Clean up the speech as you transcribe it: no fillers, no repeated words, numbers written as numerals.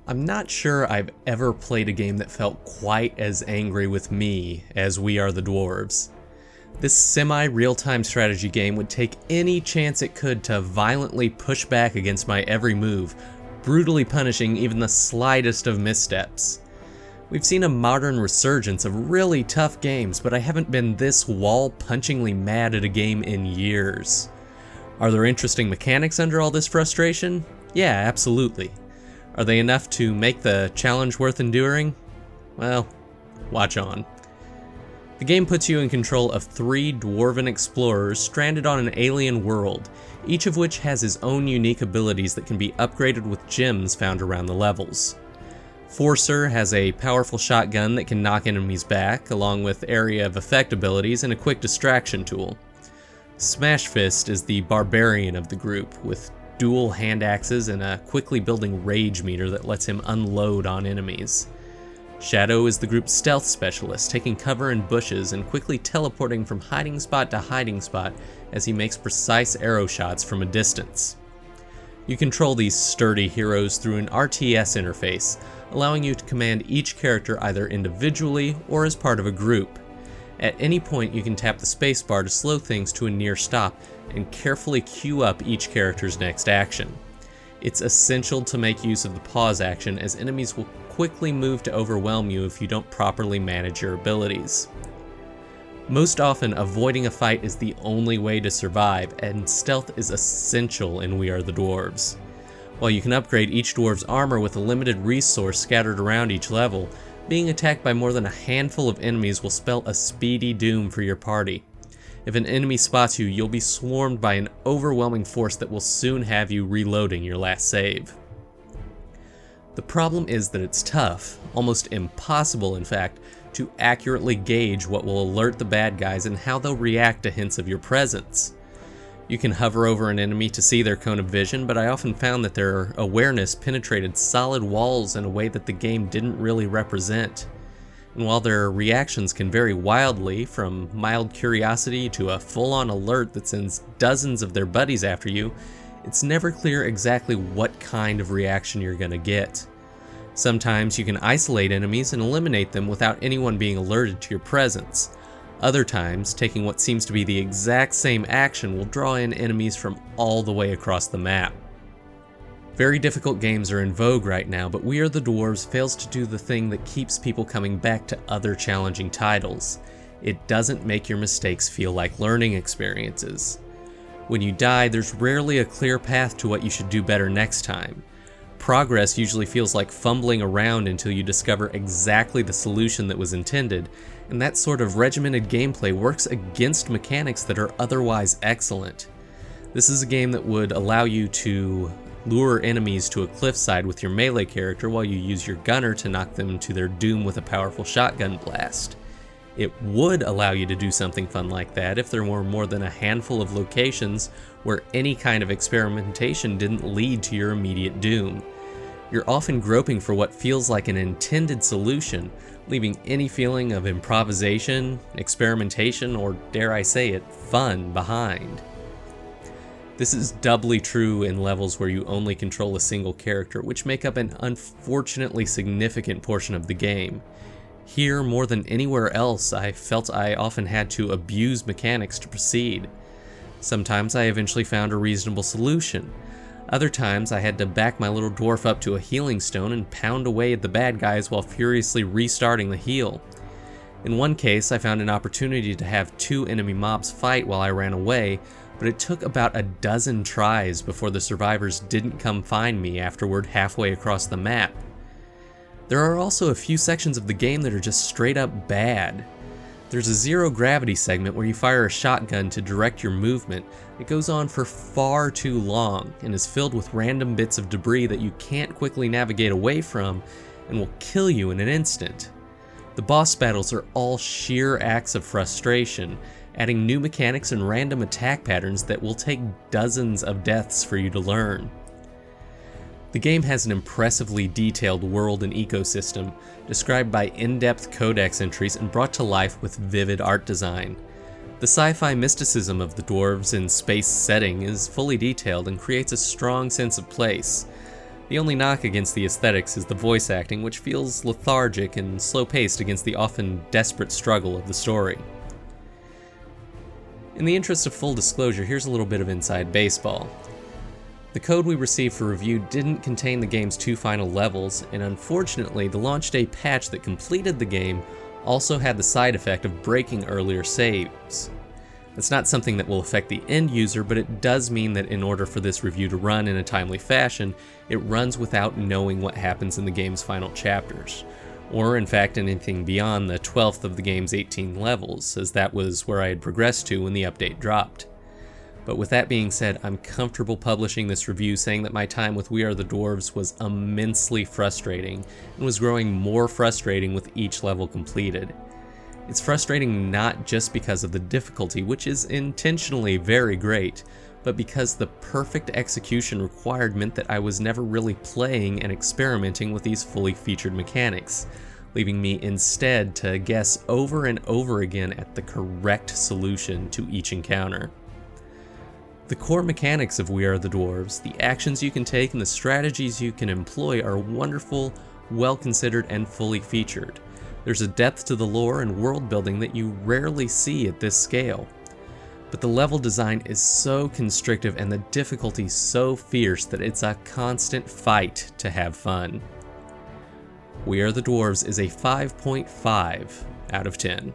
I'm not sure I've ever played a game that felt quite as angry with me as We Are The Dwarves. This semi-real-time strategy game would take any chance it could to violently push back against my every move, brutally punishing even the slightest of missteps. We've seen a modern resurgence of really tough games, but I haven't been this wall-punchingly mad at a game in years. Are there interesting mechanics under all this frustration? Yeah, absolutely. Are they enough to make the challenge worth enduring? Well, watch on. The game puts you in control of 3 dwarven explorers stranded on an alien world, each of which has his own unique abilities that can be upgraded with gems found around the levels. Forcer has a powerful shotgun that can knock enemies back, along with area of effect abilities and a quick distraction tool. Smash Fist is the barbarian of the group, with dual hand axes and a quickly building rage meter that lets him unload on enemies. Shadow is the group's stealth specialist, taking cover in bushes and quickly teleporting from hiding spot to hiding spot as he makes precise arrow shots from a distance. You control these sturdy heroes through an RTS interface, allowing you to command each character either individually or as part of a group. At any point you can tap the spacebar to slow things to a near stop and carefully queue up each character's next action. It's essential to make use of the pause action, as enemies will quickly move to overwhelm you if you don't properly manage your abilities. Most often, avoiding a fight is the only way to survive, and stealth is essential in We Are The Dwarves. While you can upgrade each dwarf's armor with a limited resource scattered around each level, being attacked by more than a handful of enemies will spell a speedy doom for your party. If an enemy spots you, you'll be swarmed by an overwhelming force that will soon have you reloading your last save. The problem is that it's tough, almost impossible in fact, to accurately gauge what will alert the bad guys and how they'll react to hints of your presence. You can hover over an enemy to see their cone of vision, but I often found that their awareness penetrated solid walls in a way that the game didn't really represent. And while their reactions can vary wildly, from mild curiosity to a full-on alert that sends dozens of their buddies after you, it's never clear exactly what kind of reaction you're gonna get. Sometimes you can isolate enemies and eliminate them without anyone being alerted to your presence. Other times, taking what seems to be the exact same action will draw in enemies from all the way across the map. Very difficult games are in vogue right now, but We Are The Dwarves fails to do the thing that keeps people coming back to other challenging titles. It doesn't make your mistakes feel like learning experiences. When you die, there's rarely a clear path to what you should do better next time. Progress usually feels like fumbling around until you discover exactly the solution that was intended, and that sort of regimented gameplay works against mechanics that are otherwise excellent. This is a game that would allow you to lure enemies to a cliffside with your melee character while you use your gunner to knock them to their doom with a powerful shotgun blast. It would allow you to do something fun like that if there were more than a handful of locations where any kind of experimentation didn't lead to your immediate doom. You're often groping for what feels like an intended solution, leaving any feeling of improvisation, experimentation, or dare I say it, fun behind. This is doubly true in levels where you only control a single character, which make up an unfortunately significant portion of the game. Here, more than anywhere else, I felt I often had to abuse mechanics to proceed. Sometimes I eventually found a reasonable solution. Other times I had to back my little dwarf up to a healing stone and pound away at the bad guys while furiously restarting the heal. In one case, I found an opportunity to have 2 enemy mobs fight while I ran away, but it took about a dozen tries before the survivors didn't come find me afterward halfway across the map. There are also a few sections of the game that are just straight up bad. There's a zero gravity segment where you fire a shotgun to direct your movement. It goes on for far too long and is filled with random bits of debris that you can't quickly navigate away from and will kill you in an instant. The boss battles are all sheer acts of frustration, adding new mechanics and random attack patterns that will take dozens of deaths for you to learn. The game has an impressively detailed world and ecosystem, described by in-depth codex entries and brought to life with vivid art design. The sci-fi mysticism of the dwarves in space setting is fully detailed and creates a strong sense of place. The only knock against the aesthetics is the voice acting, which feels lethargic and slow-paced against the often desperate struggle of the story. In the interest of full disclosure, here's a little bit of inside baseball. The code we received for review didn't contain the game's 2 final levels, and unfortunately, the launch day patch that completed the game also had the side effect of breaking earlier saves. That's not something that will affect the end user, but it does mean that in order for this review to run in a timely fashion, it runs without knowing what happens in the game's final chapters, or in fact anything beyond the 12th of the game's 18 levels, as that was where I had progressed to when the update dropped. But with that being said, I'm comfortable publishing this review saying that my time with We Are The Dwarves was immensely frustrating, and was growing more frustrating with each level completed. It's frustrating not just because of the difficulty, which is intentionally very great, but because the perfect execution required meant that I was never really playing and experimenting with these fully featured mechanics, leaving me instead to guess over and over again at the correct solution to each encounter. The core mechanics of We Are The Dwarves, the actions you can take and the strategies you can employ are wonderful, well-considered, and fully featured. There's a depth to the lore and world building that you rarely see at this scale. But the level design is so constrictive and the difficulty so fierce that it's a constant fight to have fun. We Are The Dwarves is a 5.5 out of 10.